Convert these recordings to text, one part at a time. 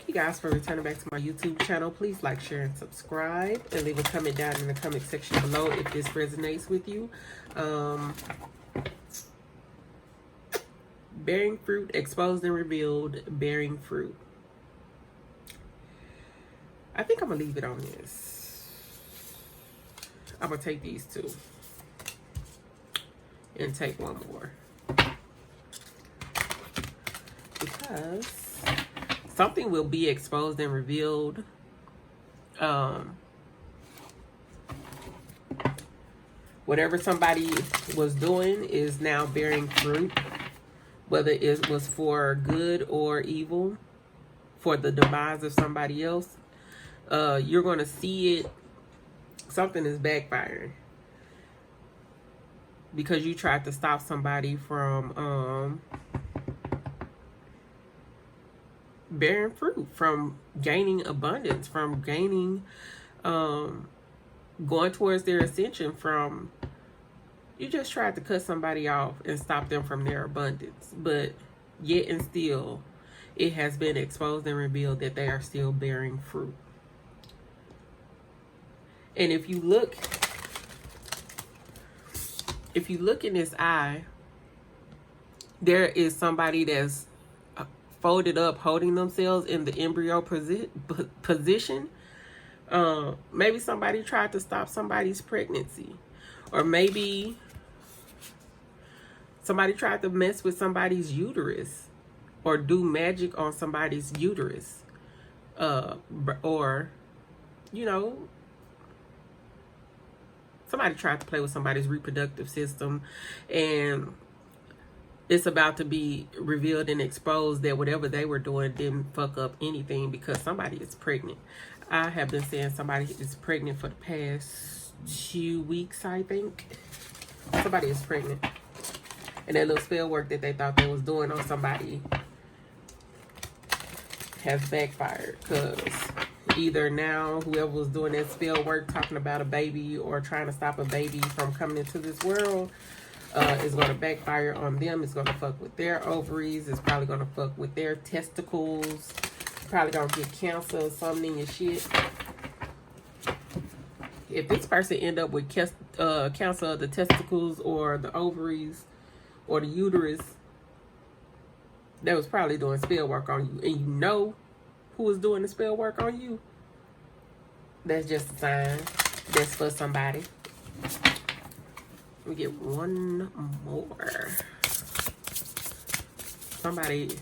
Thank you guys for returning back to my YouTube channel. Please like, share, and subscribe. And leave a comment down in the comment section below if this resonates with you. Bearing fruit, exposed and revealed, bearing fruit. I think I'm going to leave it on this. I'm going to take these two. And take one more. Because something will be exposed and revealed. Whatever somebody was doing is now bearing fruit. Whether it was for good or evil, for the demise of somebody else, you're going to see it. Something is backfiring. Because you tried to stop somebody from bearing fruit, from gaining abundance, from gaining, going towards their ascension, from, you just tried to cut somebody off and stop them from their abundance. But yet and still, it has been exposed and revealed that they are still bearing fruit. And if you look in this eye, there is somebody that's folded up, holding themselves in the embryo position. Maybe somebody tried to stop somebody's pregnancy. Or maybe somebody tried to mess with somebody's uterus. Or do magic on somebody's uterus. Or, you know, somebody tried to play with somebody's reproductive system, and it's about to be revealed and exposed that whatever they were doing didn't fuck up anything, because somebody is pregnant. I have been saying somebody is pregnant for the past 2 weeks, I think. Somebody is pregnant. And that little spell work that they thought they was doing on somebody has backfired, because either now whoever was doing that spell work talking about a baby or trying to stop a baby from coming into this world is going to backfire on them. It's going to fuck with their ovaries. It's probably going to fuck with their testicles. Probably going to get cancer or something and shit. If this person end up with cancer of the testicles or the ovaries or the uterus, that was probably doing spell work on you. And you know who is doing the spell work on you. That's just a sign. That's for somebody. Let me get one more. Somebody,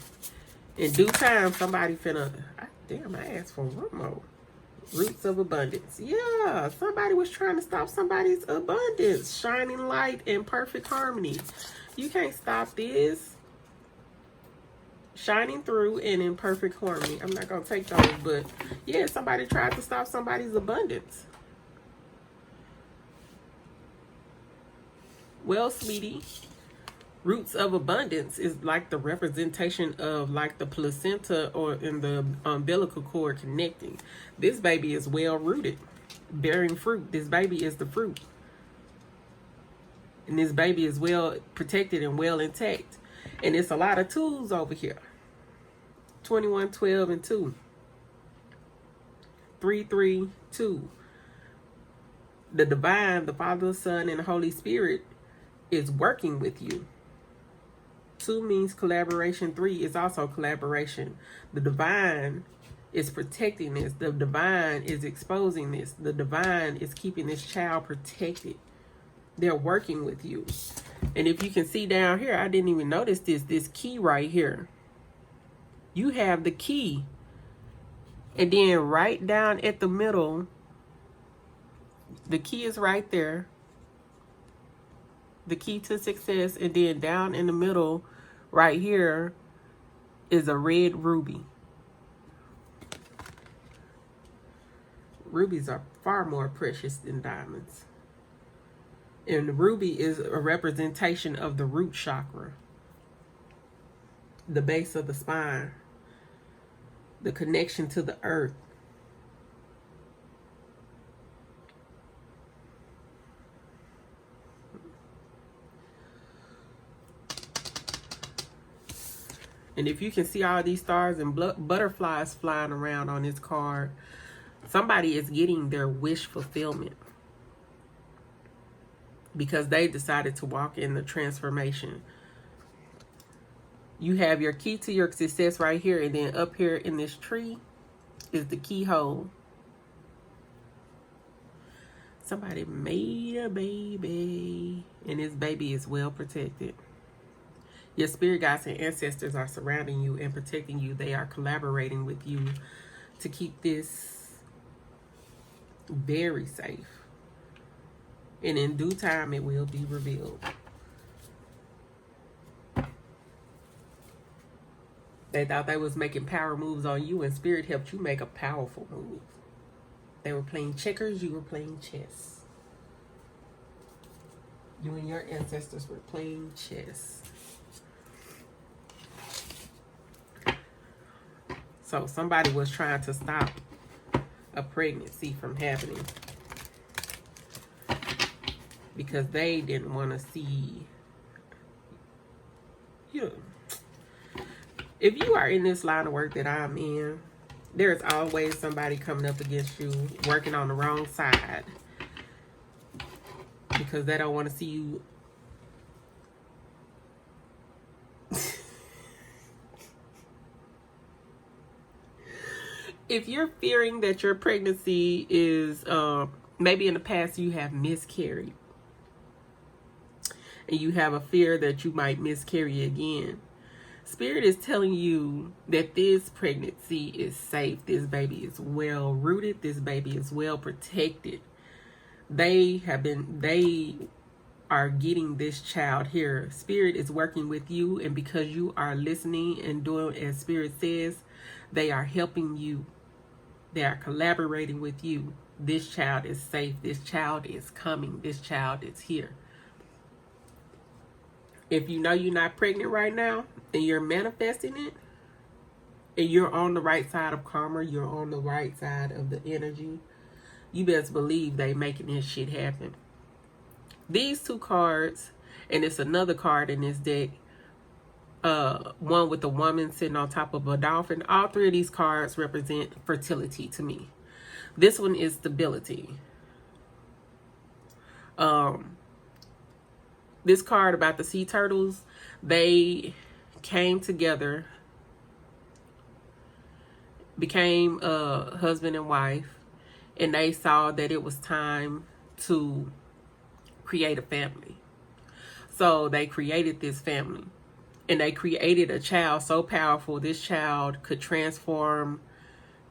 in due time, somebody finna, damn, I asked for one more. Roots of abundance. Yeah, somebody was trying to stop somebody's abundance. Shining light and perfect harmony. You can't stop this. Shining through and in perfect harmony. I'm not going to take those, but yeah, somebody tried to stop somebody's abundance. Well, sweetie, roots of abundance is like the representation of like the placenta or in the umbilical cord connecting. This baby is well rooted, bearing fruit. This baby is the fruit. And this baby is well protected and well intact. And it's a lot of twos over here. 21, 12, and 2. 3, 3, 2. The divine, the Father, Son, and the Holy Spirit is working with you. 2 means collaboration. 3 is also collaboration. The divine is protecting this. The divine is exposing this. The divine is keeping this child protected. They're working with you. And if you can see down here, I didn't even notice this key right here. You have the key. And then right down at the middle, the key is right there. The key to success. And then down in the middle, right here, is a red ruby. Rubies are far more precious than diamonds. And the ruby is a representation of the root chakra. The base of the spine. The connection to the earth. And if you can see all these stars and butterflies flying around on this card, somebody is getting their wish fulfillment because they decided to walk in the transformation. You have your key to your success right here, and then up here in this tree is the keyhole. Somebody made a baby, and this baby is well protected. Your spirit guides and ancestors are surrounding you and protecting you. They are collaborating with you to keep this very safe. And in due time, it will be revealed. They thought they was making power moves on you, and spirit helped you make a powerful move. They were playing checkers, you were playing chess. You and your ancestors were playing chess. So somebody was trying to stop a pregnancy from happening because they didn't want to see you. If you are in this line of work that I'm in, there's always somebody coming up against you, working on the wrong side because they don't want to see you. If you're fearing that your pregnancy is, maybe in the past you have miscarried, and you have a fear that you might miscarry again, Spirit is telling you that this pregnancy is safe. This baby is well rooted. This baby is well protected. They are getting this child here. Spirit is working with you, and because you are listening and doing as Spirit says, they are helping you. They are collaborating with you. This child is safe. This child is coming. This child is here. If you know you're not pregnant right now and you're manifesting it, and you're on the right side of karma, you're on the right side of the energy, you best believe they making this shit happen. These two cards, and it's another card in this deck, one with a woman sitting on top of a dolphin. All three of these cards represent fertility to me. This one is stability. This card about the sea turtles, they came together, became a husband and wife, and they saw that it was time to create a family. So they created this family, and they created a child so powerful. This child could transform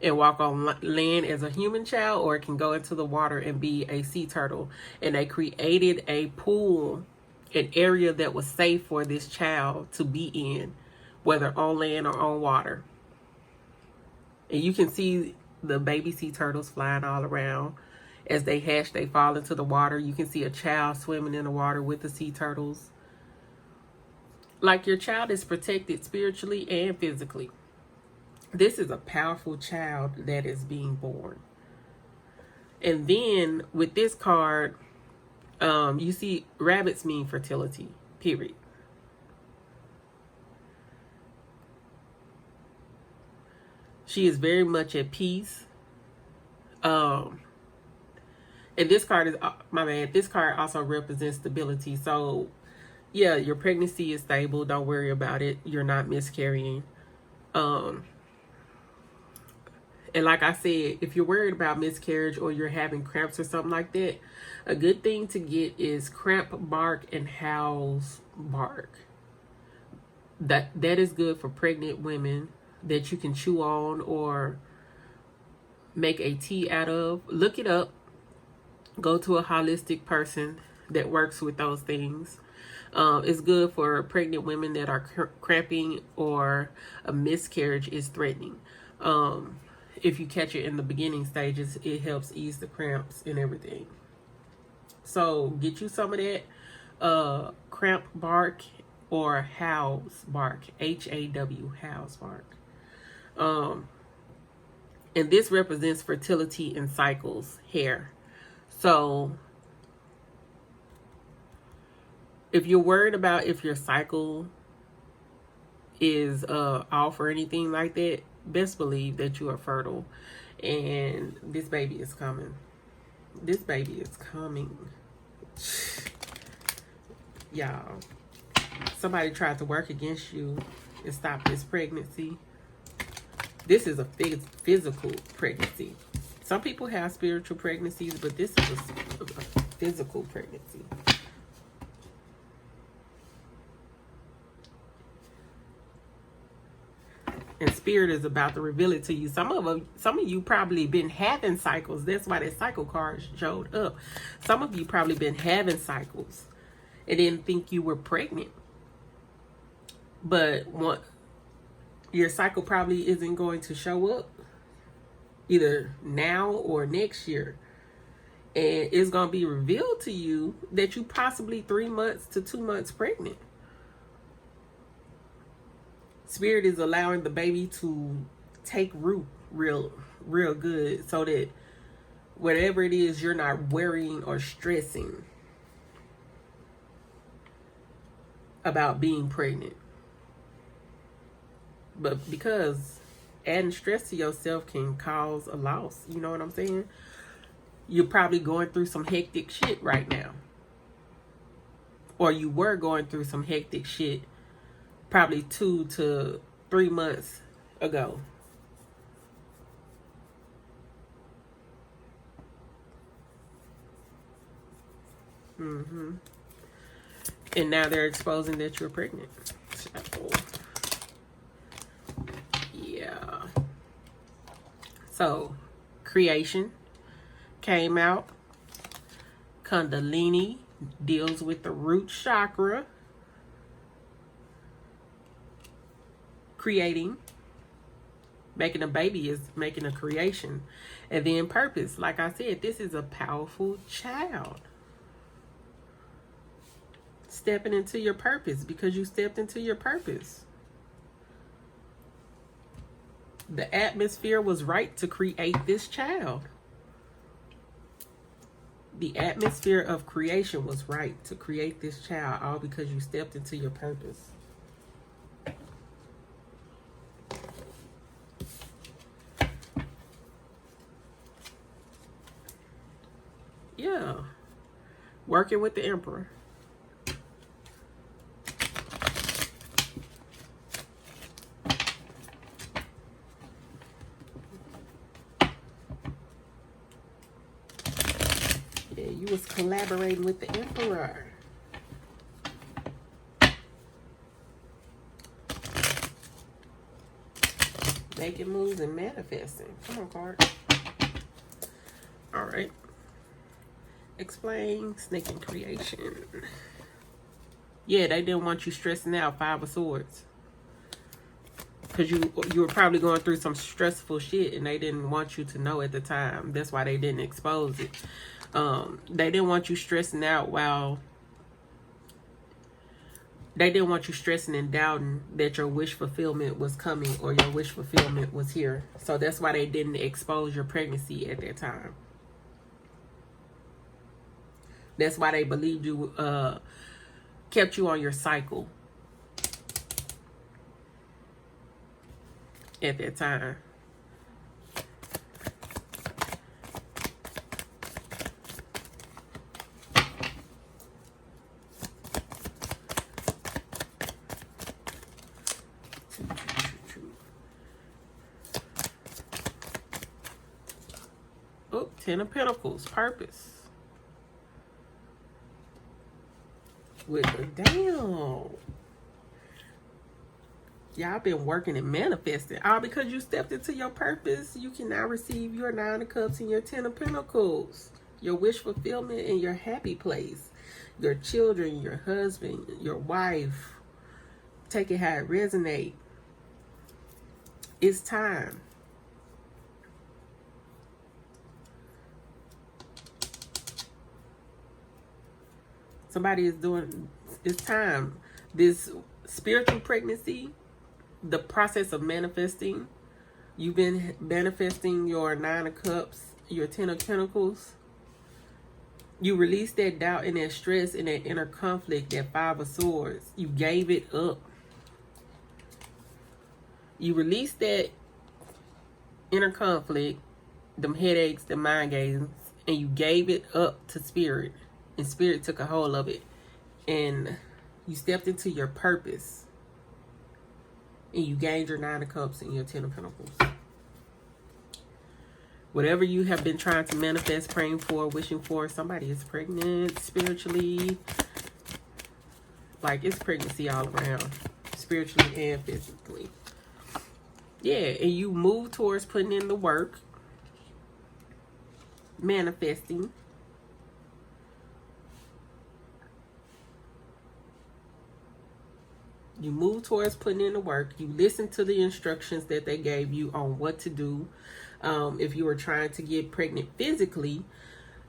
and walk on land as a human child, or it can go into the water and be a sea turtle. And they created a pool, an area that was safe for this child to be in, whether on land or on water. And you can see the baby sea turtles flying all around. As they hatch, they fall into the water. You can see a child swimming in the water with the sea turtles. Like, your child is protected spiritually and physically. This is a powerful child that is being born. And then with this card, you see rabbits mean fertility, period. She is very much at peace. And this card is, my bad, this card also represents stability. So yeah, your pregnancy is stable. Don't worry about it. You're not miscarrying. And like I said, if you're worried about miscarriage or you're having cramps or something like that, a good thing to get is cramp bark and how's bark. That is good for pregnant women, that you can chew on or make a tea out of. Look it up. Go to a holistic person that works with those things. It's good for pregnant women that are cramping or a miscarriage is threatening. If you catch it in the beginning stages, it helps ease the cramps and everything. So get you some of that cramp bark or how's bark, H-A-W, how's bark. And this represents fertility and cycles, hair. So if you're worried about if your cycle is off or anything like that, best believe that you are fertile. And this baby is coming. This baby is coming. Y'all, somebody tried to work against you and stop this pregnancy. This is a physical pregnancy. Some people have spiritual pregnancies, but this is a physical pregnancy. And spirit is about to reveal it to you. Some of you probably been having cycles. That's why that cycle card showed up. Some of you probably been having cycles and didn't think you were pregnant. But your cycle probably isn't going to show up either now or next year. And it's going to be revealed to you that you possibly 3 months to 2 months pregnant. Spirit is allowing the baby to take root real good, so that whatever it is, you're not worrying or stressing about being pregnant. But because adding stress to yourself can cause a loss, you know what I'm saying? You're probably going through some hectic shit right now. Or you were going through some hectic shit probably 2 to 3 months ago. And now they're exposing that you're pregnant. So, yeah. So, creation came out. Kundalini deals with the root chakra. Creating. Making a baby is making a creation. And then purpose. Like I said, this is a powerful child. Stepping into your purpose because you stepped into your purpose. The atmosphere was right to create this child. The atmosphere of creation was right to create this child, all because you stepped into your purpose. Yeah. Working with the Emperor. Yeah, you was collaborating with the Emperor. Making moves and manifesting. Come on, card. All right. Explain snake and creation. Yeah, they didn't want you stressing out. 5 of Swords. Because you were probably going through some stressful shit and they didn't want you to know at the time. That's why they didn't expose it. They didn't want you stressing out while... They didn't want you stressing and doubting that your wish fulfillment was coming or your wish fulfillment was here. So that's why they didn't expose your pregnancy at that time. That's why they believed you, kept you on your cycle at that time. Oh, 10 of Pentacles, purpose. With the damn. Y'all been working and manifesting. All because you stepped into your purpose. You can now receive your 9 of Cups and your 10 of Pentacles. Your wish fulfillment and your happy place. Your children, your husband, your wife. Take it how it resonates. It's time. Somebody is doing, it's time. This spiritual pregnancy, the process of manifesting, you've been manifesting your 9 of Cups, your 10 of Pentacles. You released that doubt and that stress and that inner conflict, that 5 of Swords. You gave it up. You release that inner conflict, them headaches, the mind games, and you gave it up to spirit, and spirit took a hold of it, and you stepped into your purpose, and you gained your 9 of Cups and your 10 of Pentacles. Whatever you have been trying to manifest, praying for, wishing for, somebody is pregnant spiritually. Like, it's pregnancy all around, spiritually and physically. Yeah, and you move towards putting in the work, manifesting. You move towards putting in the work. You listen to the instructions that they gave you on what to do. If you were trying to get pregnant physically,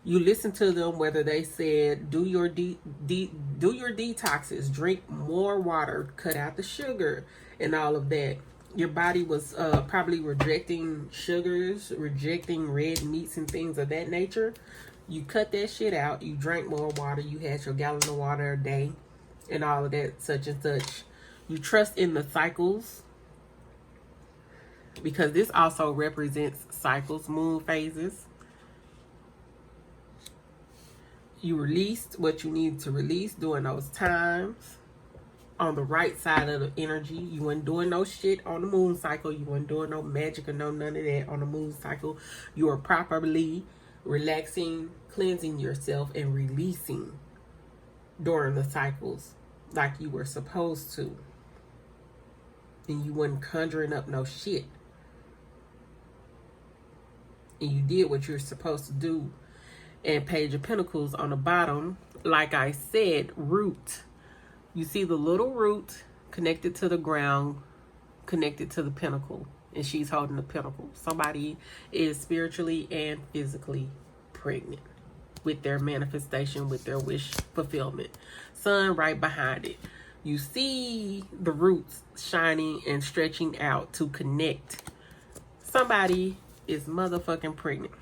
you listen to them, whether they said do your detoxes, drink more water, cut out the sugar, and all of that. Your body was probably rejecting sugars, rejecting red meats and things of that nature. You cut that shit out. You drank more water. You had your gallon of water a day and all of that, such and such. You trust in the cycles, because this also represents cycles, moon phases. You released what you needed to release during those times. On the right side of the energy, you weren't doing no shit on the moon cycle. You weren't doing no magic or none of that on the moon cycle. You were properly relaxing, cleansing yourself, and releasing during the cycles like you were supposed to. And you weren't conjuring up no shit. And you did what you're supposed to do. And Page of Pentacles on the bottom, like I said, root. You see the little root connected to the ground, connected to the pentacle, and she's holding the pentacle. Somebody is spiritually and physically pregnant with their manifestation, with their wish fulfillment. Sun right behind it. You see the roots shining and stretching out to connect. Somebody is motherfucking pregnant.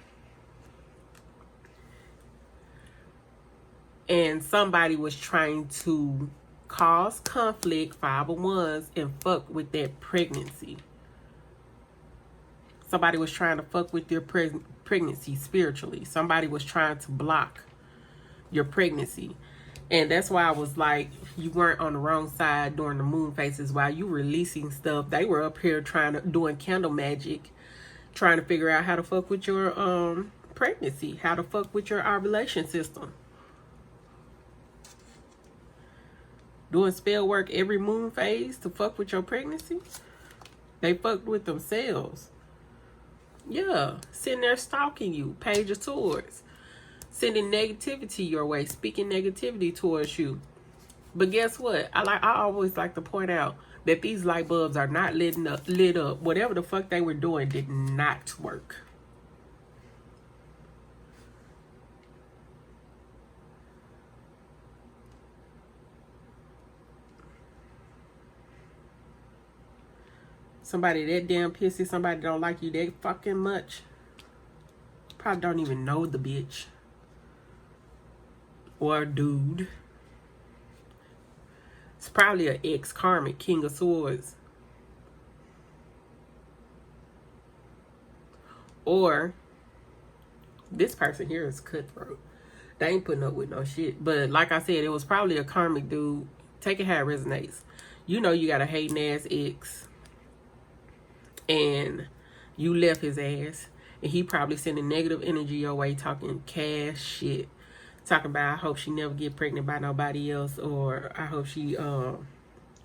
And somebody was trying to cause conflict, 5 of Wands, and fuck with that pregnancy. Somebody was trying to fuck with your pregnancy spiritually. Somebody was trying to block your pregnancy. And that's why I was like, you weren't on the wrong side during the moon phases. While you were releasing stuff, they were up here doing candle magic, trying to figure out how to fuck with your pregnancy, how to fuck with your ovulation system. Doing spell work every moon phase to fuck with your pregnancy. They fucked with themselves. Yeah, sitting there stalking you. Page of Swords. Sending negativity your way, speaking negativity towards you. But guess what? I always like to point out that these light bulbs are not lit up. Whatever the fuck they were doing did not work. Somebody that damn pissy, somebody don't like you that fucking much. Probably don't even know the bitch. Or dude. It's probably an ex-karmic, King of Swords. Or this person here is cutthroat. They ain't putting up with no shit. But like I said, it was probably a karmic dude. Take it how it resonates. You know you got a hating ass ex. And you left his ass. And he probably sending negative energy your way, talking cash shit. Talking about, I hope she never get pregnant by nobody else. Or I hope she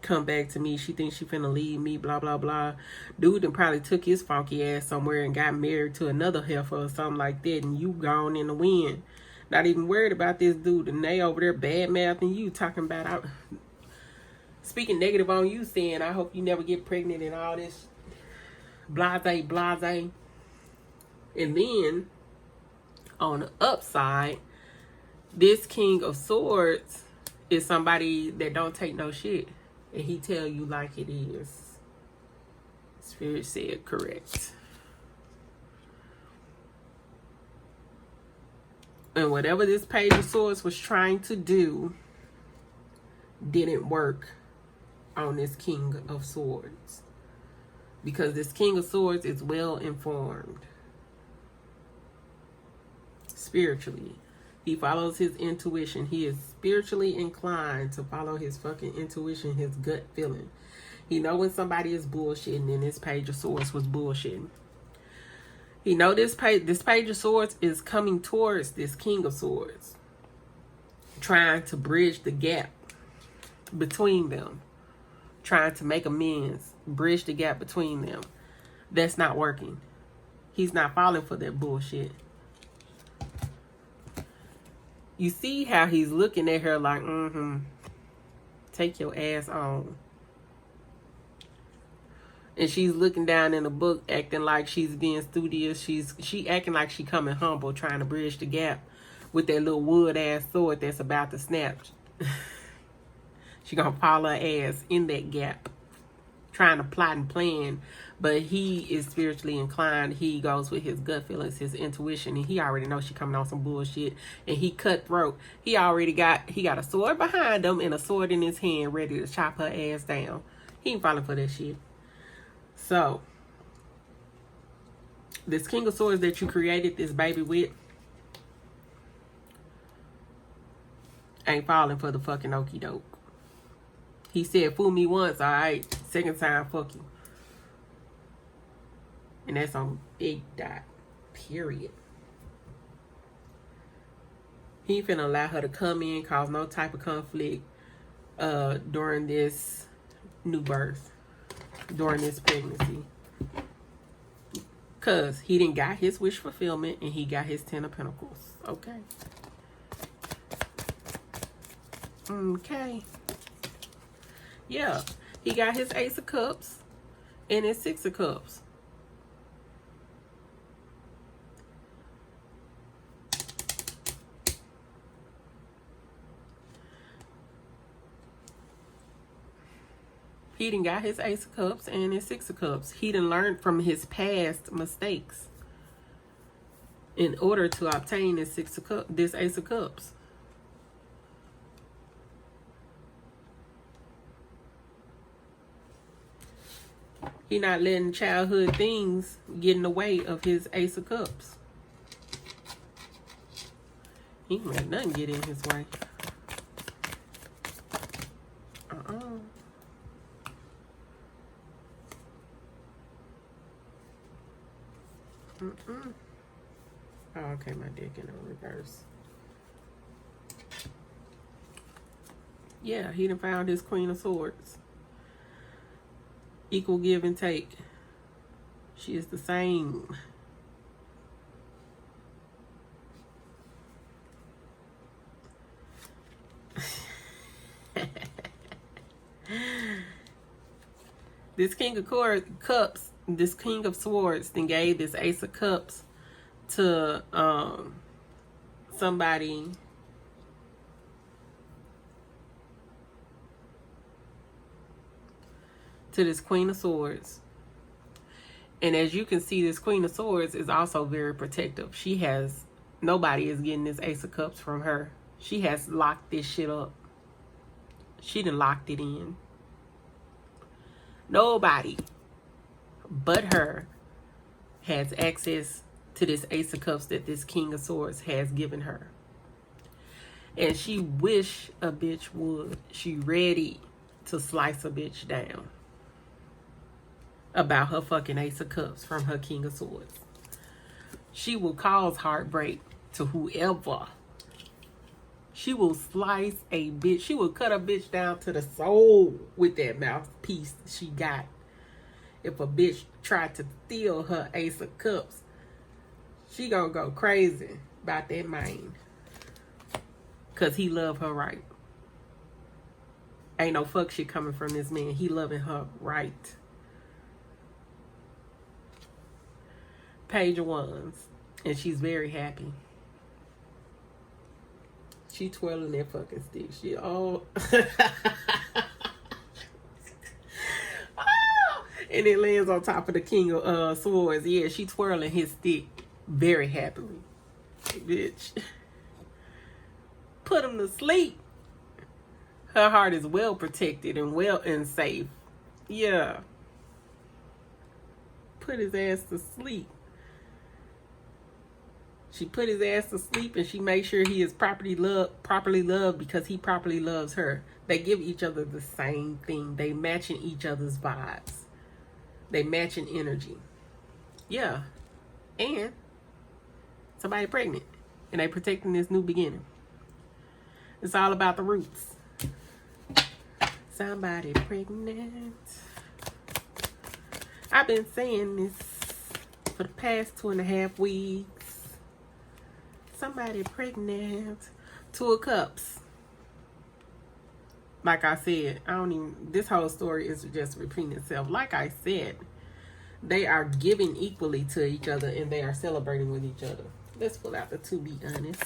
come back to me. She thinks she finna leave me, blah, blah, blah. Dude then probably took his funky ass somewhere and got married to another heifer or something like that. And you gone in the wind. Not even worried about this dude. And they over there bad mouthing you, talking about, speaking negative on you, saying, I hope you never get pregnant and all this. Blase, blase. And then, on the upside, this King of Swords is somebody that don't take no shit. And he tell you like it is. Spirit said correct. And whatever this Page of Swords was trying to do didn't work on this King of Swords. because this King of Swords is well informed spiritually. He follows his intuition. He is spiritually inclined to follow his fucking intuition, his gut feeling. He know when somebody is bullshitting, and this Page of Swords was bullshitting. He know this Page of Swords is coming towards this King of Swords, trying to bridge the gap between them, trying to make amends, bridge the gap between them. That's not working. He's not falling for that bullshit. You see how he's looking at her like, take your ass on. And she's looking down in the book, acting like she's being studious. She acting like she coming humble, trying to bridge the gap with that little wood ass sword that's about to snap. She gonna fall her ass in that gap, trying to plot and plan. But he is spiritually inclined. He goes with his gut feelings, his intuition, and he already knows she coming on some bullshit. And he cutthroat. He got a sword behind him and a sword in his hand, ready to chop her ass down. He ain't falling for that shit. So, this King of Swords that you created this baby with ain't falling for the fucking okie doke. He said, fool me once, alright. Second time, fuck you. And that's on big dot. Period. He ain't finna allow her to come in, cause no type of conflict during this new birth. During this pregnancy. Cause he didn't got his wish fulfillment and he got his 10 of Pentacles. Okay. Okay. Yeah. He got his Ace of Cups and his 6 of Cups. He done got his Ace of Cups and his 6 of Cups. He done learned from his past mistakes in order to obtain this Ace of Cups. He not letting childhood things get in the way of his Ace of Cups. He ain't let nothing get in his way. Oh, okay, my deck in reverse. Yeah, he done found his Queen of Swords. Equal give and take. She is the same. This King of Cups, this King of Swords, then gave this Ace of Cups to somebody to this Queen of Swords. And as you can see, this Queen of Swords is also very protective. She has, nobody is getting this Ace of Cups from her. She has locked this shit up. She done locked it in. Nobody but her has access to this Ace of Cups that this King of Swords has given her. And she wish a bitch would. She ready to slice a bitch down about her fucking Ace of Cups from her King of Swords. She will cause heartbreak to whoever. She will slice a bitch. She will cut a bitch down to the soul with that mouthpiece she got. If a bitch tried to steal her Ace of Cups, she gonna go crazy about that man. Cause he love her right. Ain't no fuck shit coming from this man. He loving her right. Page of Wands. And she's very happy. She twirling that fucking stick. She all and it lands on top of the King of Swords. Yeah, she twirling his stick very happily. Bitch. Put him to sleep. Her heart is well protected and well and safe. Yeah. put his ass to sleep. She put his ass to sleep, and she made sure he is properly loved because he properly loves her. They give each other the same thing. They match in each other's vibes. They match in energy. Yeah. And somebody pregnant, and they protecting this new beginning. It's all about the roots. Somebody pregnant. I've been saying this for the past 2.5 weeks. Somebody pregnant. 2 of Cups. Like I said, this whole story is just repeating itself. Like I said, they are giving equally to each other, and they are celebrating with each other. Let's pull out the to be honest.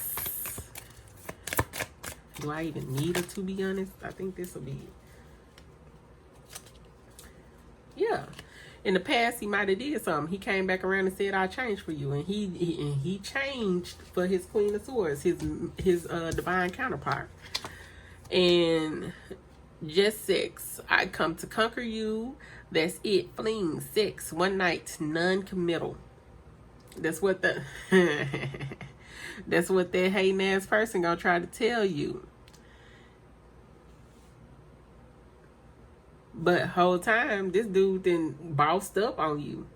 Do I even need a to be honest? I think this will be... Yeah. In the past, he might have did something. He came back around and said, "I changed for you," and he changed for his Queen of Swords, his divine counterpart. And just sex. I come to conquer you. That's it. Fling. Sex. One night. Non-committal. That's what the that's what that hating ass person gonna try to tell you. But whole time, this dude then bossed up on you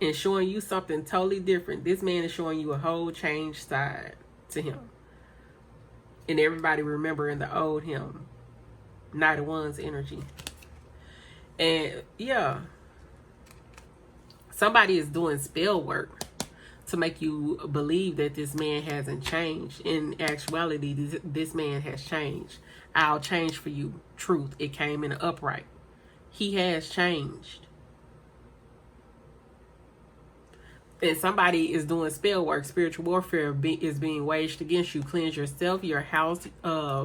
and showing you something totally different. This man is showing you a whole changed side to him. And everybody remembering the old him. Knight of Wands energy. And yeah, somebody is doing spell work to make you believe that this man hasn't changed. In actuality, this man has changed. I'll change for you. Truth. It came in upright. He has changed. And somebody is doing spell work. Spiritual warfare is being waged against you. Cleanse yourself, your house,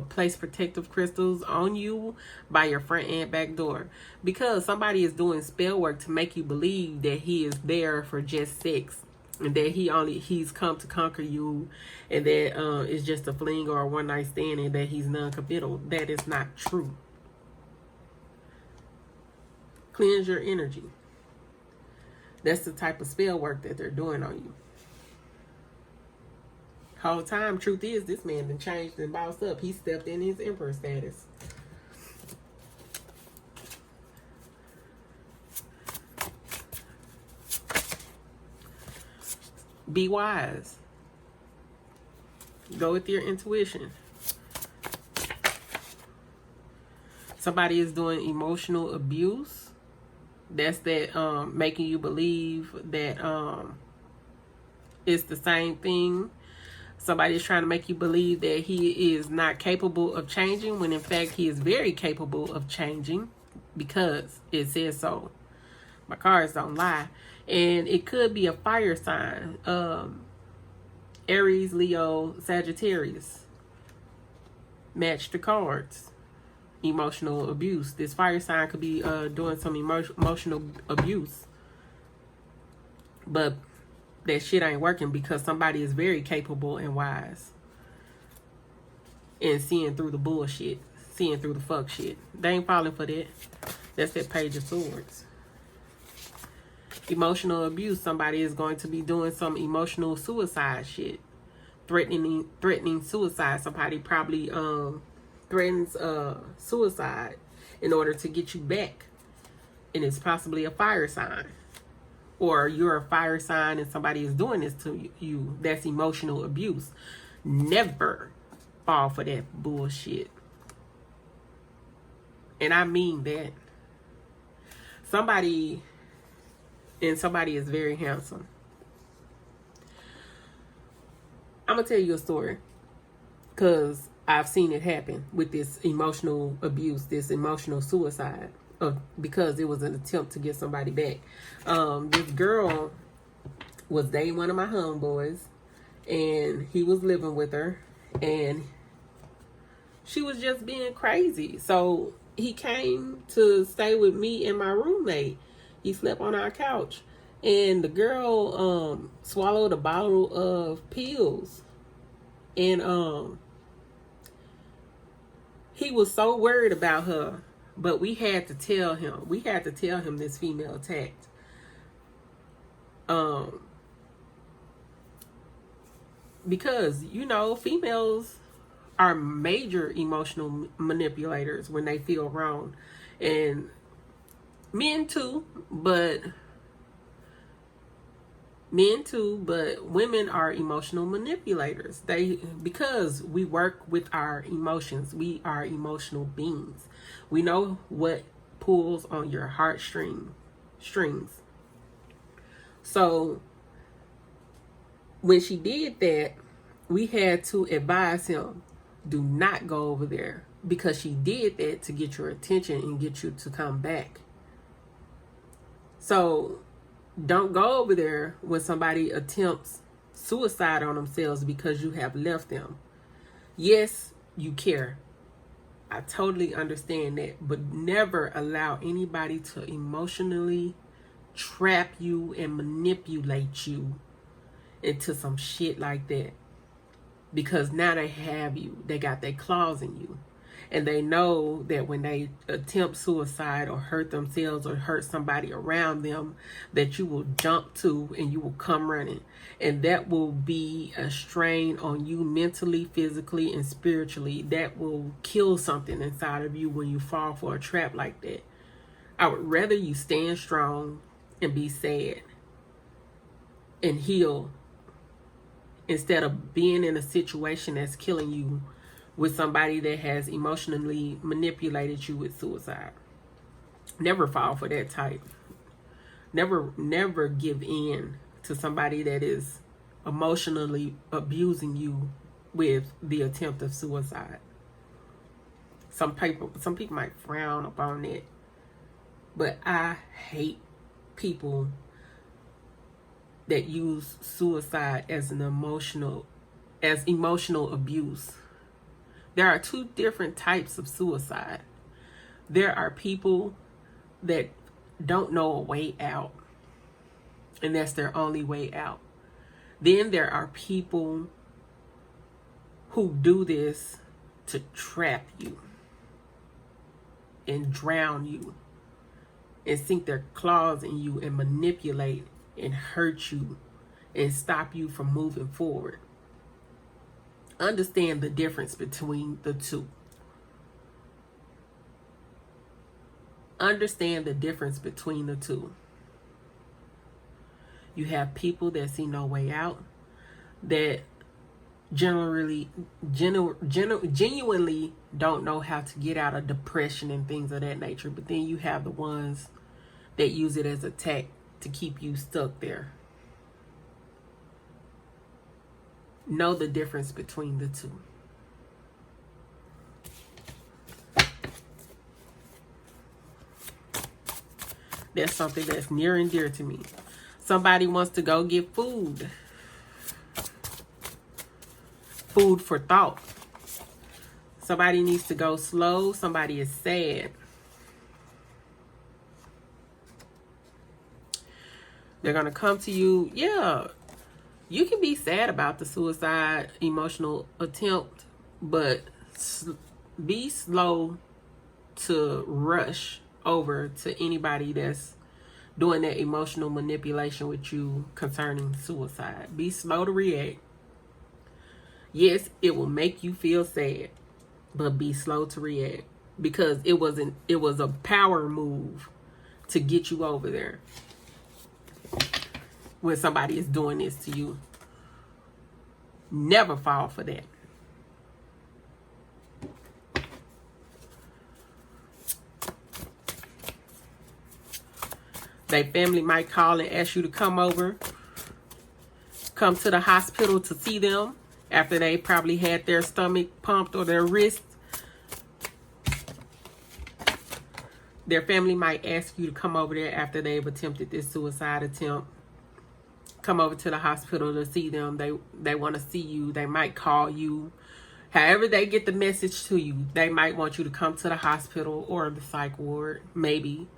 place protective crystals on you by your front and back door. Because somebody is doing spell work to make you believe that he is there for just sex. And that he's come to conquer you. And that it's just a fling or a one night stand. And that he's non-committal. That is not true. Cleanse your energy. That's the type of spell work that they're doing on you. Whole time, truth is, this man been changed and bossed up. He stepped in his emperor status. Be wise. Go with your intuition. Somebody is doing emotional abuse. That's that making you believe that it's the same thing. Somebody is trying to make you believe that he is not capable of changing, when in fact he is very capable of changing, because it says so. My cards don't lie. And it could be a fire sign. Aries, Leo, Sagittarius. Match the cards. Emotional abuse. This fire sign could be doing some emotional abuse. But that shit ain't working because somebody is very capable and wise. And seeing through the bullshit. Seeing through the fuck shit. They ain't falling for that. That's that Page of Swords. Emotional abuse. Somebody is going to be doing some emotional suicide shit. Threatening suicide. Somebody probably threatens suicide in order to get you back, and it's possibly a fire sign, or you're a fire sign and somebody is doing this to you. That's emotional abuse. Never fall for that bullshit, and I mean that. Somebody is very handsome. I'm gonna tell you a story because I've seen it happen with this emotional abuse, this emotional suicide, because it was an attempt to get somebody back. This girl was dating one of my homeboys, and he was living with her, and she was just being crazy. So he came to stay with me and my roommate. He slept on our couch, and the girl swallowed a bottle of pills, and he was so worried about her, but we had to tell him. We had to tell him this female attacked. Um, because, you know, females are major emotional manipulators when they feel wrong. And men too, but women are emotional manipulators. Because we work with our emotions. We are emotional beings. We know what pulls on your strings. So when she did that, we had to advise him, do not go over there, because she did that to get your attention and get you to come back. So don't go over there when somebody attempts suicide on themselves because you have left them. Yes, you care. I totally understand that, but never allow anybody to emotionally trap you and manipulate you into some shit like that. Because now they have you. They got their claws in you. And they know that when they attempt suicide or hurt themselves or hurt somebody around them, that you will jump to and you will come running. And that will be a strain on you mentally, physically, and spiritually. That will kill something inside of you when you fall for a trap like that. I would rather you stand strong and be sad and heal, instead of being in a situation that's killing you with somebody that has emotionally manipulated you with suicide. Never fall for that type. Never give in to somebody that is emotionally abusing you with the attempt of suicide. Some people might frown upon it, but I hate people that use suicide as emotional abuse. There are two different types of suicide. There are people that don't know a way out, and that's their only way out. Then there are people who do this to trap you and drown you and sink their claws in you and manipulate and hurt you and stop you from moving forward. Understand the difference between the two. Understand the difference between the two. You have people that see no way out, that genuinely don't know how to get out of depression and things of that nature. But then you have the ones that use it as a tactic to keep you stuck there. Know the difference between the two. That's something that's near and dear to me. Somebody wants to go get food. Food for thought. Somebody needs to go slow. Somebody is sad. They're going to come to you. Yeah, you can be sad about the suicide emotional attempt, but be slow to rush over to anybody that's doing that emotional manipulation with you concerning suicide. Be slow to react. Yes, it will make you feel sad, but be slow to react, because it was a power move to get you over there. When somebody is doing this to you, never fall for that. Their family might call and ask you to come over, come to the hospital to see them after they probably had their stomach pumped or their wrist. Their family might ask you to come over there after they've attempted this suicide attempt. Come over to the hospital to see them. They want to see you. They might call you. However they get the message to you, they might want you to come to the hospital or the psych ward. Maybe.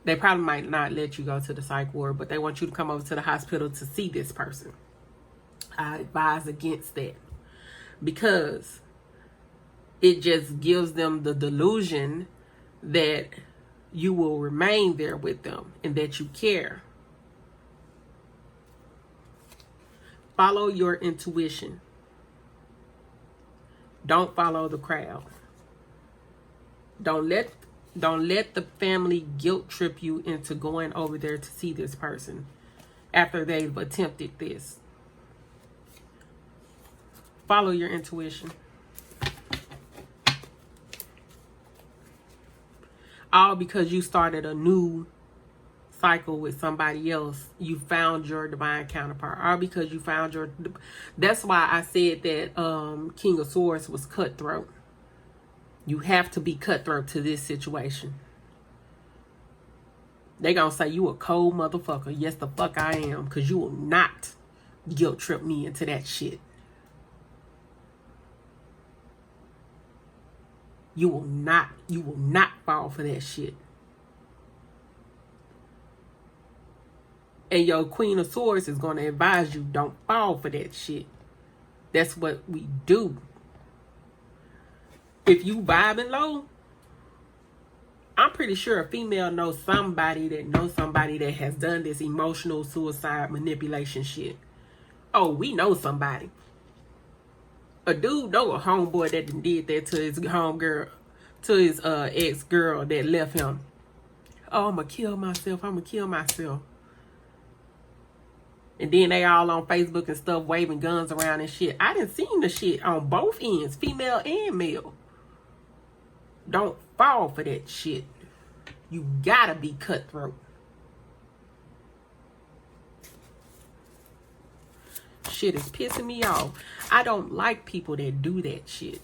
They probably might not let you go to the psych ward, but they want you to come over to the hospital to see this person. I advise against that, because it just gives them the delusion that you will remain there with them and that you care. Follow your intuition. Don't follow the crowd. Don't let the family guilt trip you into going over there to see this person after they've attempted this. Follow your intuition. All because you started a new cycle with somebody else. You found your divine counterpart. All because you found your... That's why I said that King of Swords was cutthroat. You have to be cutthroat to this situation. They gonna say you a cold motherfucker. Yes, the fuck I am. Because you will not guilt trip me into that shit. You will not fall for that shit. And your Queen of Swords is going to advise you, don't fall for that shit. That's what we do. If you vibing low, I'm pretty sure a female knows somebody that has done this emotional suicide manipulation shit. Oh, we know somebody. A dude know a homeboy that did that to his homegirl, to his ex-girl that left him. Oh, I'm going to kill myself. And then they all on Facebook and stuff waving guns around and shit. I done seen the shit on both ends, female and male. Don't fall for that shit. You gotta be cutthroat. Shit is pissing me off. I don't like people that do that shit.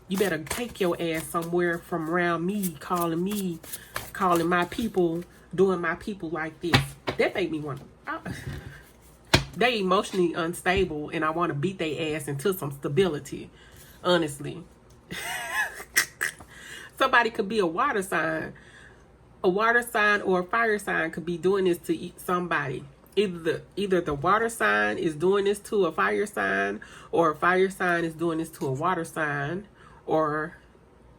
You better take your ass somewhere from around me, calling my people, doing my people like this. That made me want to... They emotionally unstable and I want to beat their ass into some stability. Honestly. Somebody could be a water sign. A water sign or a fire sign could be doing this to somebody. Either the water sign is doing this to a fire sign, or a fire sign is doing this to a water sign, or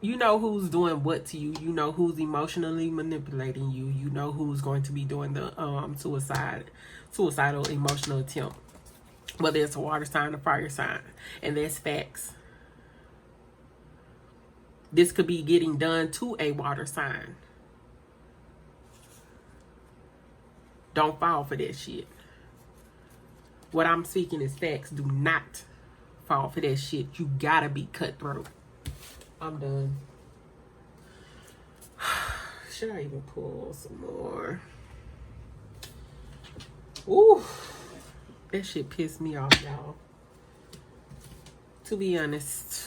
you know who's doing what to you. You know who's emotionally manipulating you. You know who's going to be doing the suicidal emotional attempt. Whether it's a water sign or fire sign. And that's facts. This could be getting done to a water sign. Don't fall for that shit. What I'm seeking is facts. Do not fall for that shit. You gotta be cutthroat. I'm done. Should I even pull some more? Ooh. That shit pissed me off, y'all. To be honest.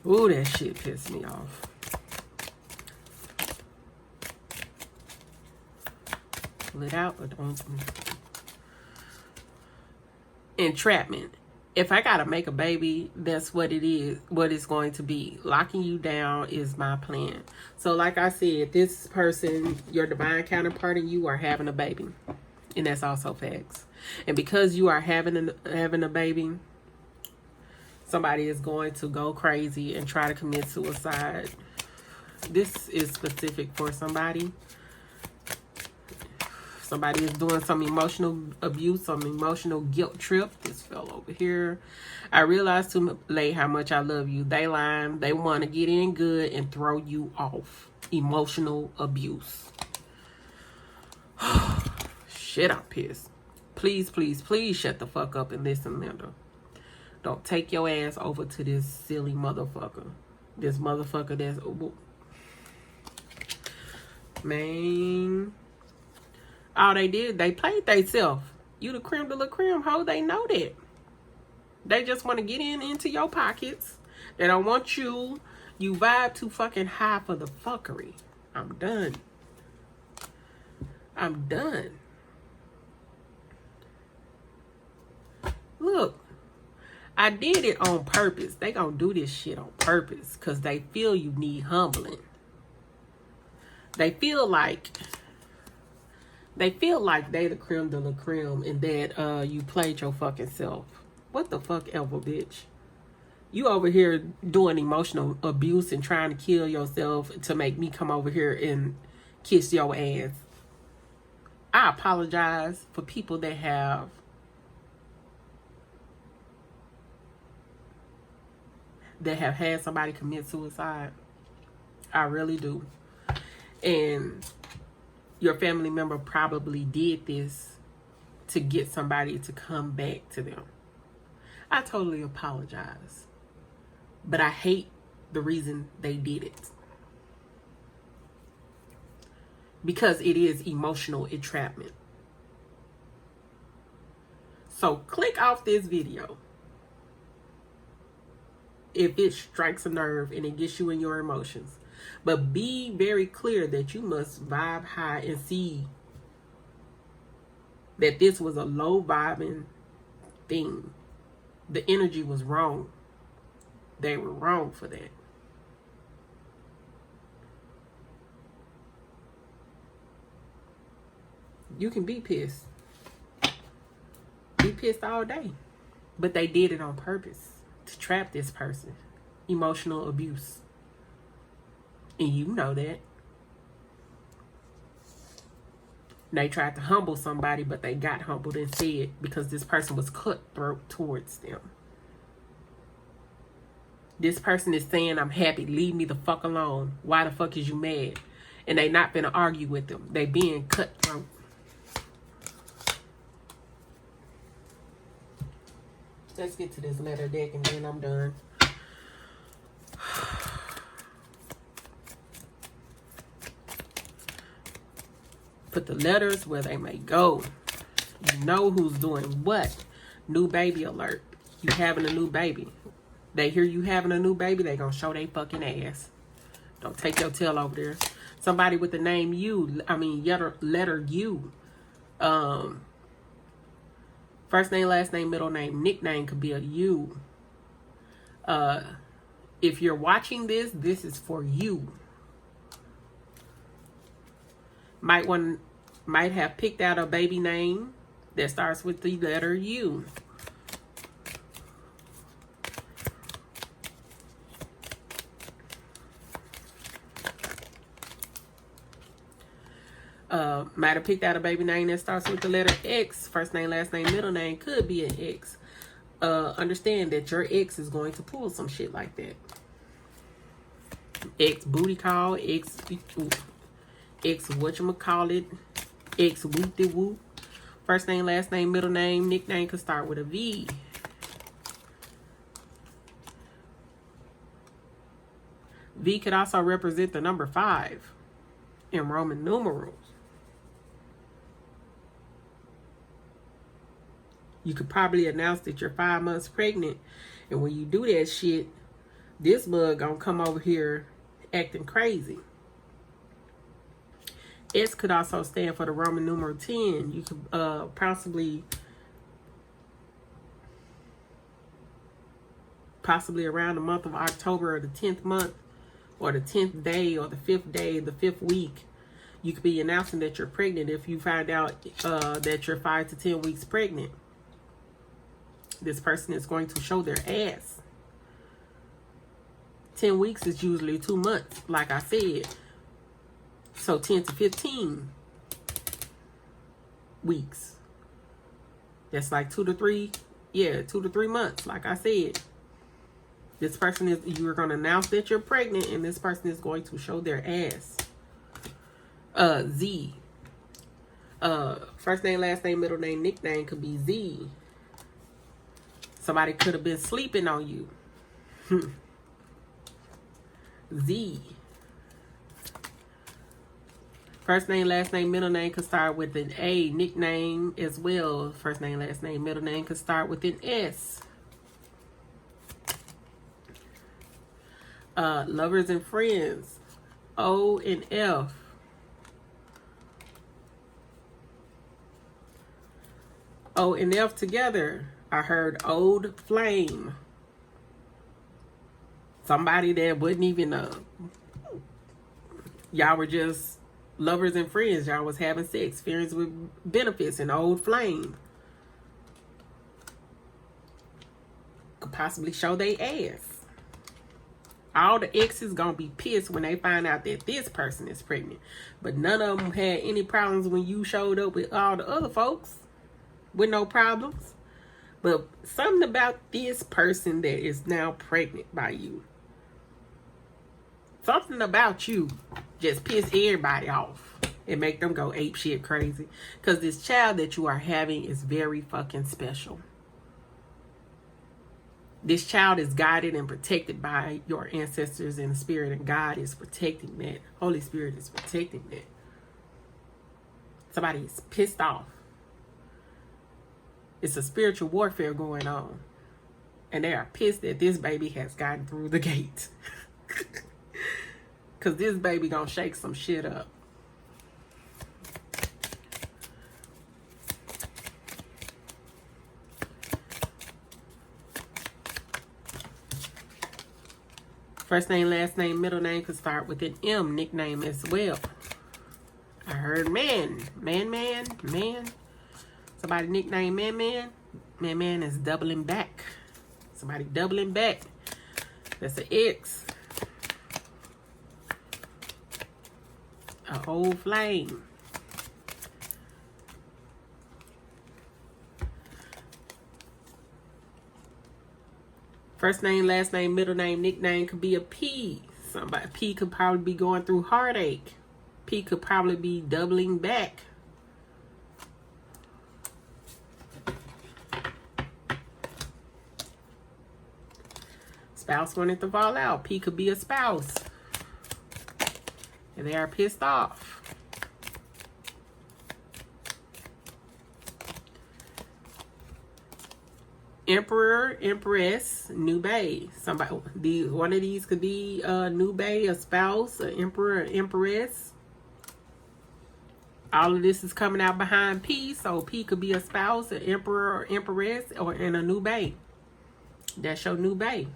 Ooh, that shit pissed me off. Pull it out or don't. Entrapment. If I gotta make a baby, that's what it is, what it's going to be. Locking you down is my plan. So like I said, this person, your divine counterpart, and you are having a baby. And that's also facts. And because you are having a baby, somebody is going to go crazy and try to commit suicide. This is specific for somebody. Somebody is doing some emotional abuse, some emotional guilt trip. This fell over here. I realized too late how much I love you. They lying. They want to get in good and throw you off. Emotional abuse. Shit, I'm pissed. Please, please, please shut the fuck up and listen, Linda. Don't take your ass over to this silly motherfucker. This motherfucker that's... Man... All they did, they played theyself. You the creme de la creme, ho. They know that. They just want to get into your pockets. They don't want you. You vibe too fucking high for the fuckery. I'm done. I'm done. Look. I did it on purpose. They gonna do this shit on purpose. Because they feel you need humbling. They feel like... they the creme de la creme and that you played your fucking self. What the fuck ever, bitch. You over here doing emotional abuse and trying to kill yourself to make me come over here and kiss your ass. I apologize for people that have had somebody commit suicide. I really do. And your family member probably did this to get somebody to come back to them. I totally apologize. But I hate the reason they did it. Because it is emotional entrapment. So click off this video if it strikes a nerve and it gets you in your emotions. But be very clear that you must vibe high and see that this was a low vibing thing. The energy was wrong. They were wrong for that. You can be pissed. Be pissed all day. But they did it on purpose to trap this person. Emotional abuse. And you know that. They tried to humble somebody, but they got humbled instead because this person was cutthroat towards them. This person is saying, I'm happy, leave me the fuck alone. Why the fuck is you mad? And they not gonna argue with them. They being cutthroat. Let's get to this letter deck and then I'm done. Put the letters where they may go. You know who's doing what. New baby alert. You having a new baby. They hear you having a new baby, they gonna show they fucking ass. Don't take your tail over there. Somebody with the name U, letter U. First name, last name, middle name, nickname could be a U. If you're watching this, this is for you. Might have picked out a baby name that starts with the letter U. Might have picked out a baby name that starts with the letter X. First name, last name, middle name could be an X. Understand that your ex is going to pull some shit like that. X booty call, X whatchamacallit, X whoop-de-whoop. First name, last name, middle name, nickname could start with a V. V could also represent the number 5 in Roman numerals. You could probably announce that you're 5 months pregnant. And when you do that shit, this bug gonna come over here acting crazy. S could also stand for the Roman numeral 10. You could possibly around the month of October or the 10th month or the 10th day or the 5th day, the 5th week. You could be announcing that you're pregnant if you find out that you're 5 to 10 weeks pregnant. This person is going to show their ass. 10 weeks is usually 2 months, like I said. So 10 to 15 weeks. That's like 2 to 3. Yeah, 2 to 3 months, like I said. This person is, you're going to announce that you're pregnant, and this person is going to show their ass. Z. First name, last name, middle name, nickname could be Z. Somebody could have been sleeping on you. Z. First name, last name, middle name could start with an A. Nickname as well. First name, last name, middle name could start with an S. Lovers and friends. O and F. O and F together. I heard old flame. Somebody that wouldn't even know. Y'all were just lovers and friends. Y'all was having sex. Friends with benefits. An old flame. Could possibly show they ass. All the exes gonna be pissed when they find out that this person is pregnant. But none of them had any problems when you showed up with all the other folks with no problems. But something about this person that is now pregnant by you, something about you just piss everybody off and make them go ape shit crazy. Because this child that you are having is very fucking special. This child is guided and protected by your ancestors and the spirit, and God is protecting that. Holy Spirit is protecting that. Somebody is pissed off. It's a spiritual warfare going on. And they are pissed that this baby has gotten through the gate. Because this baby gonna shake some shit up. First name, last name, middle name could start with an M, nickname as well. I heard man. Somebody nickname man. Man is doubling back. Somebody doubling back. That's an X. A old flame. First name, last name, middle name, nickname could be a P. Somebody P could probably be going through heartache. P could probably be doubling back. Spouse wanted to fall out. P could be a spouse. And they are pissed off. Emperor, Empress, new bae. Somebody, one of these could be a new bae, a spouse, an emperor, an empress. All of this is coming out behind P, so P could be a spouse, an emperor or empress, or in a new bae. That's your new bae.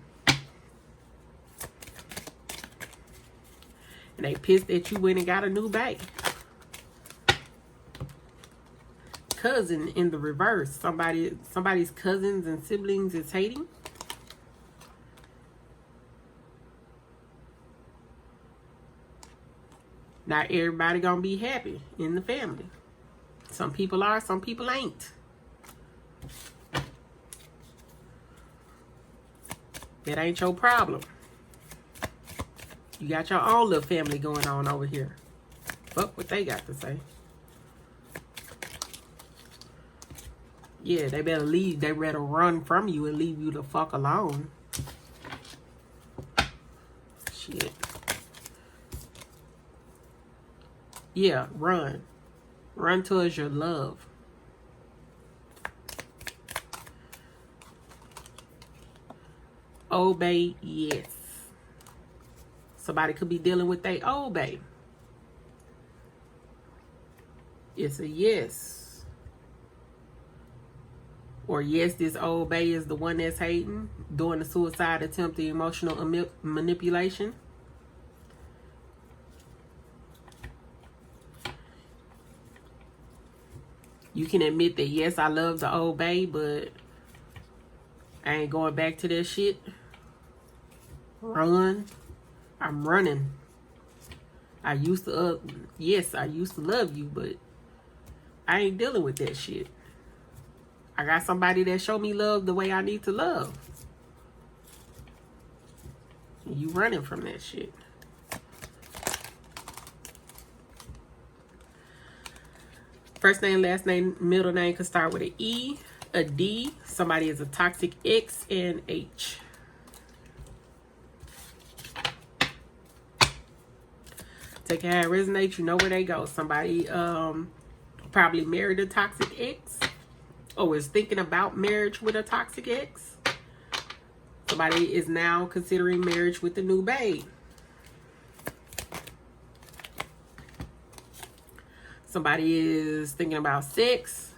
And they pissed that you went and got a new bae. Cousin in the reverse. Somebody's cousins and siblings is hating. Not everybody gonna be happy in the family. Some people are, some people ain't. That ain't your problem. You got your own little family going on over here. Fuck what they got to say. Yeah, they better leave. They better run from you and leave you the fuck alone. Shit. Yeah, run. Run towards your love. Obey, yes. Somebody could be dealing with their obey. It's a yes. Or yes, this old bae is the one that's hating, doing the suicide attempt, the emotional manipulation. You can admit that, yes, I love the old bae, but I ain't going back to that shit. Run. I'm running. I used to, yes, I used to love you, but I ain't dealing with that shit. I got somebody that show me love the way I need to love. You running from that shit. First name, last name, middle name could start with an E, a D. Somebody is a toxic X, and H. Take it how it resonates. You know where they go. Somebody probably married a toxic ex, or is thinking about marriage with a toxic ex. Somebody is now considering marriage with the new babe. Somebody is thinking about sex.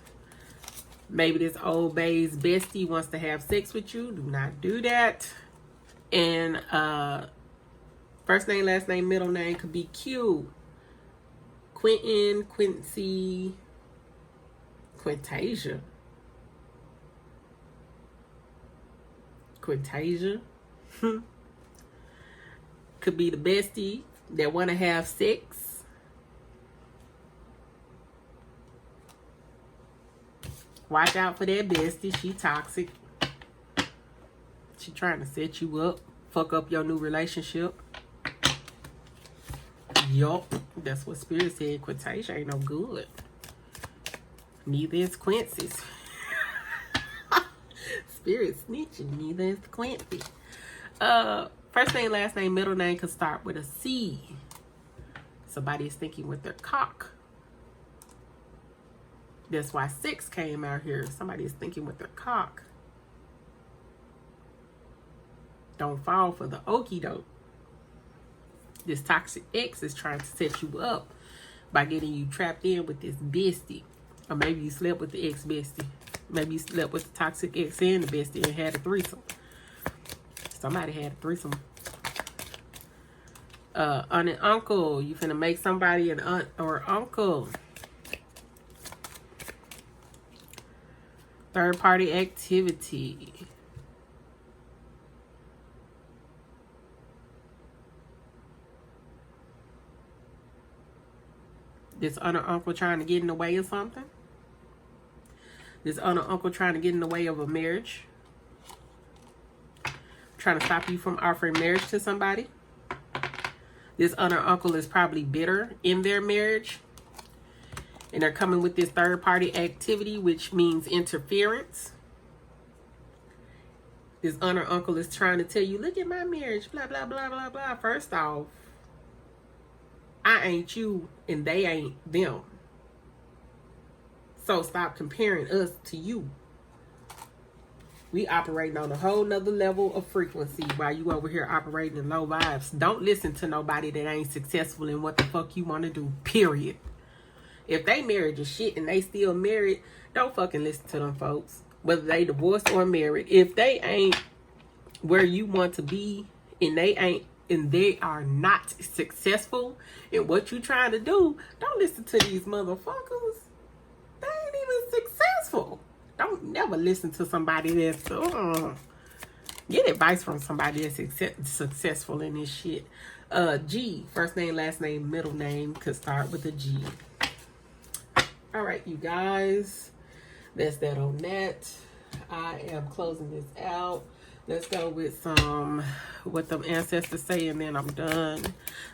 Maybe this old babe's bestie wants to have sex with you. Do not do that. And first name, last name, middle name could be Q. Quentin, Quincy, Quintasia. Quintasia. Could be the bestie that want to have sex. Watch out for that bestie. She toxic. She trying to set you up. Fuck up your new relationship. Yup. That's what Spirit said. Quintasia ain't no good. Neither is Quincy's. Spirit snitching. Neither is Quincy. First name, last name, middle name could start with a C. Somebody is thinking with their cock. That's why 6 came out here. Somebody is thinking with their cock. Don't fall for the okie doke. This toxic ex is trying to set you up by getting you trapped in with this bestie. Or maybe you slept with the ex-bestie. Maybe you slept with the toxic ex and the bestie and had a threesome. Somebody had a threesome. Aunt and uncle. You finna make somebody an aunt or uncle. Third party activity. This aunt or uncle trying to get in the way of something. This aunt or uncle trying to get in the way of a marriage. Trying to stop you from offering marriage to somebody. This aunt or uncle is probably bitter in their marriage. And they're coming with this third party activity, which means interference. This aunt or uncle is trying to tell you, look at my marriage, blah, blah, blah, blah, blah. First off, I ain't you and they ain't them. So stop comparing us to you. We operating on a whole nother level of frequency while you over here operating in low vibes. Don't listen to nobody that ain't successful in what the fuck you want to do, period. If they married is shit and they still married, don't fucking listen to them folks. Whether they divorced or married. If they ain't where you want to be and they are not successful in what you trying to do, don't listen to these motherfuckers. They ain't even successful. Don't never listen to somebody that's get advice from somebody that's successful in this shit. G, first name, last name, middle name could start with a G. All right, you guys, that's that on that. I am closing this out. Let's go with some what them ancestors say, and then I'm done.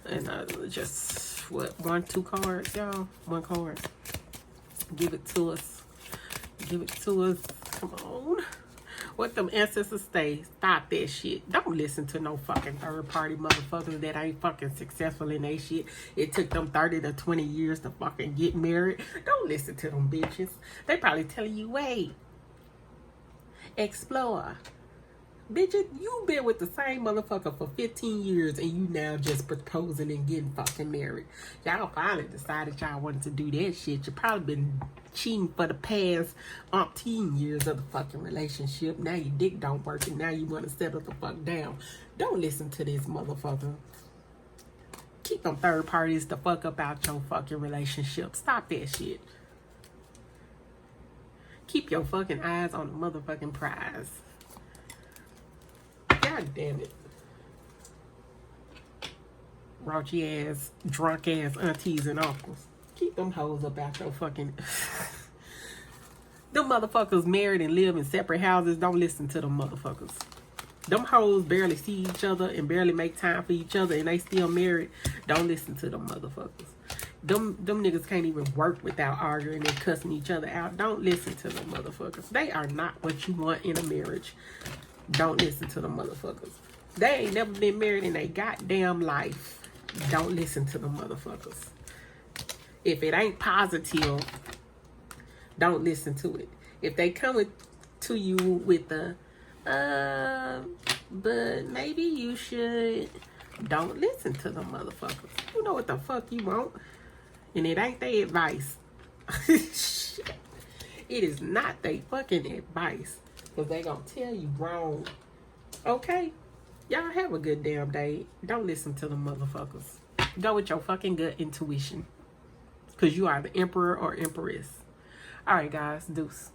And just what, 1, 2 cards, y'all. 1 card. Give it to us. Give it to us. Come on. What them ancestors say. Stop that shit. Don't listen to no fucking third party motherfuckers that ain't fucking successful in that shit. It took them 30 to 20 years to fucking get married. Don't listen to them bitches. They probably telling you, wait, explore. Bitch, you been with the same motherfucker for 15 years and you now just proposing and getting fucking married. Y'all finally decided y'all wanted to do that shit. You probably been cheating for the past umpteen years of the fucking relationship. Now your dick don't work and now you want to settle the fuck down. Don't listen to this motherfucker. Keep them third parties the fuck up out your fucking relationship. Stop that shit. Keep your fucking eyes on the motherfucking prize. God damn it. Raunchy ass, drunk ass aunties and uncles. Keep them hoes up out your fucking... Them motherfuckers married and live in separate houses. Don't listen to them motherfuckers. Them hoes barely see each other and barely make time for each other and they still married. Don't listen to them motherfuckers. Them niggas can't even work without arguing and cussing each other out. Don't listen to them motherfuckers. They are not what you want in a marriage. Don't listen to them motherfuckers. They ain't never been married in their goddamn life. Don't listen to them motherfuckers. If it ain't positive, don't listen to it. If they come to you with the, but maybe you should, don't listen to them motherfuckers. You know what the fuck you want. And it ain't their advice. Shit. It is not their fucking advice. Because they gonna tell you wrong. Okay? Y'all have a good damn day. Don't listen to the motherfuckers. Go with your fucking gut intuition. Because you are the emperor or empress. Alright guys, deuce.